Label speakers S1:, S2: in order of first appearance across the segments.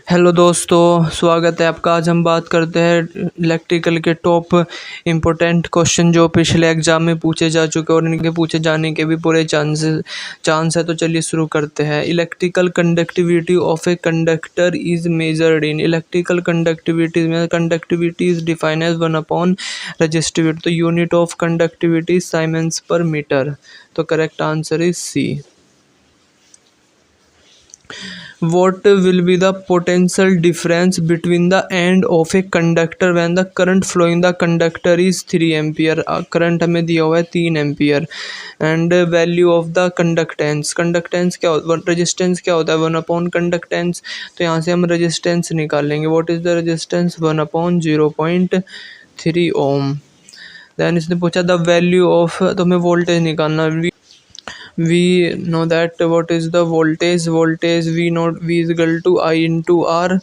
S1: Hello दोस्तों, स्वागत है आपका। आज हम बात करते हैं इलेक्ट्रिकल के टॉप इम्पोर्टेंट क्वेश्चन जो पिछले एग्जाम में पूछे जा चुके हैं और इनके पूछे जाने के भी पूरे चांस है। तो चलिए शुरू करते हैं। Electrical conductivity of a conductor is measured in. Electrical conductivity में conductivity is defined as 1/, resistivity तो यूनिट ऑफ कंडक्टिविटी साइमेंस पर मीटर। तो correct answer is C. What will be the potential difference between the end of a conductor when the current flowing the conductor is 3 ampere? Current हमें दिया हुआ है 3 ampere. And value of the conductance, conductance क्या होता है, resistance क्या होता है 1/, कंडक्टेंस। तो यहाँ से हम रजिस्टेंस निकालेंगे। What is the resistance 1/0.3 ohm. Then इसने पूछा द वैल्यू ऑफ, तो हमें वोल्टेज निकालना। We know that what is the voltage we know V is equal to I into R।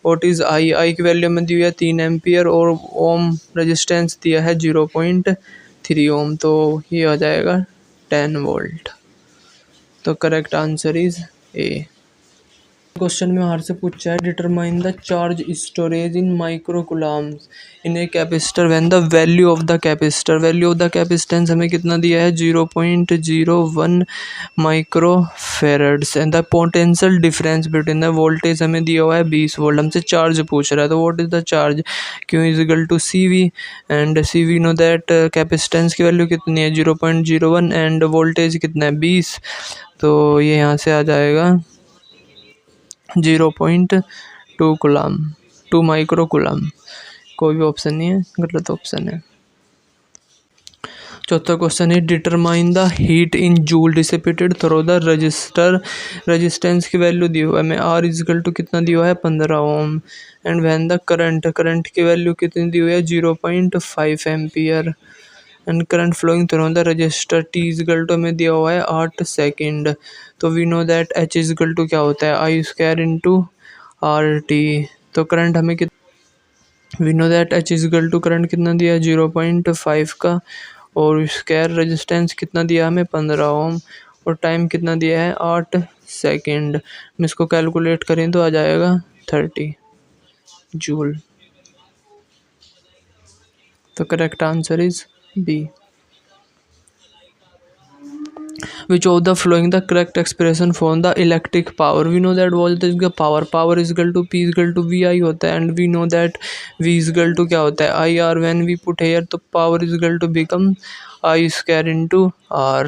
S1: what is I की वैल्यू में दी हुई है 3 एम्पियर और ओम रेजिस्टेंस दिया है 0.3 ओम। तो ये आ जाएगा 10 वोल्ट। तो correct answer is A. Question में बाहर से पूछा है determine the charge storage in micro coulombs in a capacitor when the value of the capacitor, value of the capacitance हमें कितना दिया है 0.01 micro farads. And the potential difference between the voltage हमें दिया हुआ है 20 वोल्ट। हमसे चार्ज पूछ रहा है। तो what is the charge, Q is equal to C V. And C V know that capacitance की वैल्यू कितनी है 0.01 एंड वोल्टेज कितना है 20। तो ये यहाँ से आ जाएगा 0.2 कूलम, 2 माइक्रो कूलम। कोई भी ऑप्शन नहीं है, गलत ऑप्शन है। चौथा क्वेश्चन है determine the heat in joule dissipated through the register. Resistance की वैल्यू दी हुआ है हमें R इज इक्वल टू कितना दिया हुआ है 15 ohm. And when the current की वैल्यू कितनी दी हुई है 0.5 ampere. And current flowing through the resistor T is equal to हमें दिया हुआ है 8 सेकेंड। तो we know that H is equal to क्या होता है I स्क्वायर इंटू RT। तो करंट हमें we know that H is equal to current कितना दिया है 0.5 का, और स्क्वायर रेजिस्टेंस कितना दिया हमें 15 ओम, और टाइम कितना दिया है 8 सेकेंड। हम इसको कैलकुलेट करें तो आ जाएगा 30 जूल। तो correct answer is B. Which of the following the correct expression for the electric power? We know that voltage का power is equal to P is equal to VI होता है। and we know that V is equal to क्या होता है IR। when we put here तो power is equal to become I square into R।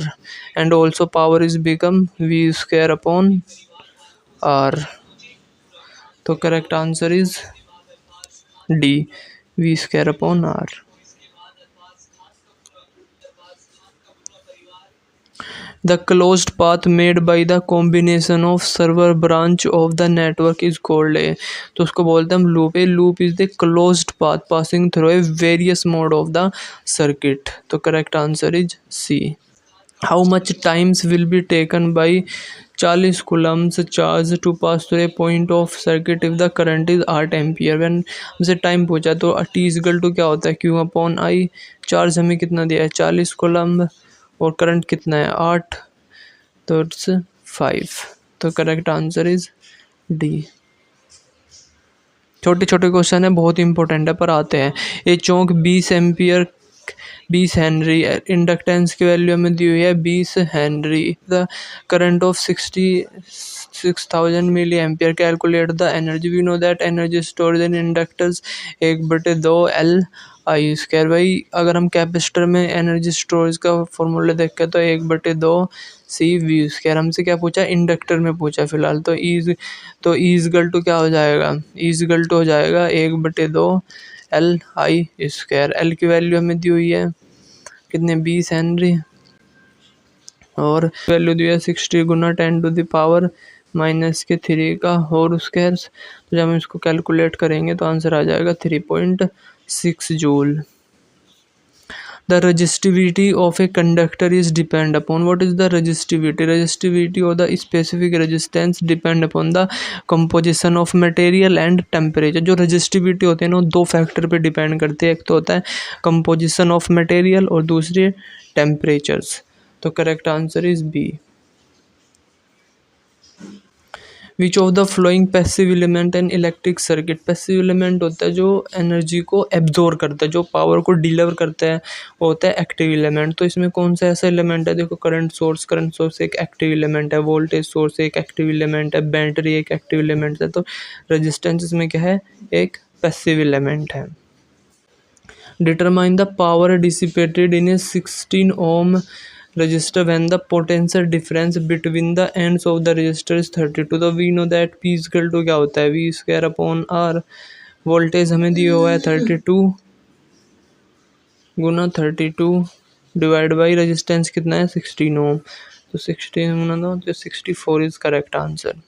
S1: and also power is become V square upon R। तो correct answer is D, V square upon R। The closed path made by the combination of server branch of the network is called a। तो उसको बोलते हैं हम loop. A loop is the closed path passing through a various mode of the circuit। तो correct answer is C। How much times will be taken by 40 coulombs charge to pass through a point of circuit if the current is 8 ampere. when हमसे time पूछा तो T is equal to क्या होता है Q upon I। Charge हमें कितना दिया है 40 कूलम्ब और करंट कितना है 8, तो इट्स 5। तो करेक्ट आंसर इज डी। छोटे छोटे क्वेश्चन है, बहुत इंपॉर्टेंट है, पर आते हैं। ये चौक 20 एम्पियर 20 हेनरी, इंडक्टेंस की वैल्यू हमें दी हुई है 20 henry. The current of 66,000 milli ampere. Calculate the energy. We know that energy storage in inductors 1/2 L I square. भाई अगर हम कैपेसिटर में एनर्जी स्टोरेज का फॉर्मूला देखें तो 1/2 C V स्क्वायर। हमसे क्या पूछा इंडक्टर में पूछा फिलहाल। तो इक्वल टू क्या हो जाएगा, इक्वल टू हो जाएगा 1/2 L I स्क्वायर। L की वैल्यू हमें दी हुई है कितने 20 हेनरी, और वैल्यू दी है 60 गुना 10⁻³ का होल स्क्वायर। तो जब हम इसको कैलकुलेट करेंगे तो आंसर आ जाएगा 3.6 joule. The resistivity of a conductor is depend upon। what is the resistivity? Resistivity or the specific resistance depend upon the composition of material and temperature। जो resistivity होते हैं ना दो फैक्टर पे डिपेंड करते हैं। एक तो होता है composition of material और दूसरी temperatures। तो correct answer is B. Which of the following passive element and electric circuit. Passive element होता है जो एनर्जी को एब्जॉर्ब करता है, जो पावर को डिलीवर करता है, वो होता है एक्टिव एलिमेंट। तो इसमें कौन सा ऐसा एलिमेंट है, देखो करंट सोर्स एक एक्टिव एलिमेंट है, वोल्टेज सोर्स एक एक्टिव एलिमेंट है, बैटरी एक एक्टिव एलिमेंट है। तो रेजिस्टेंस इसमें क्या है, एक पैसिव एलिमेंट है। Determine the power dissipated in a 16 ohm resistor when the potential difference between the ends of the resistor is 32। तो we know that P is equal to क्या होता है, V square upon R। Voltage हमें दिया हुआ है 32 गुना 32 divide by resistance कितना है 16 ओम। तो 16 गुना दो तो 64 इज करेक्ट आंसर।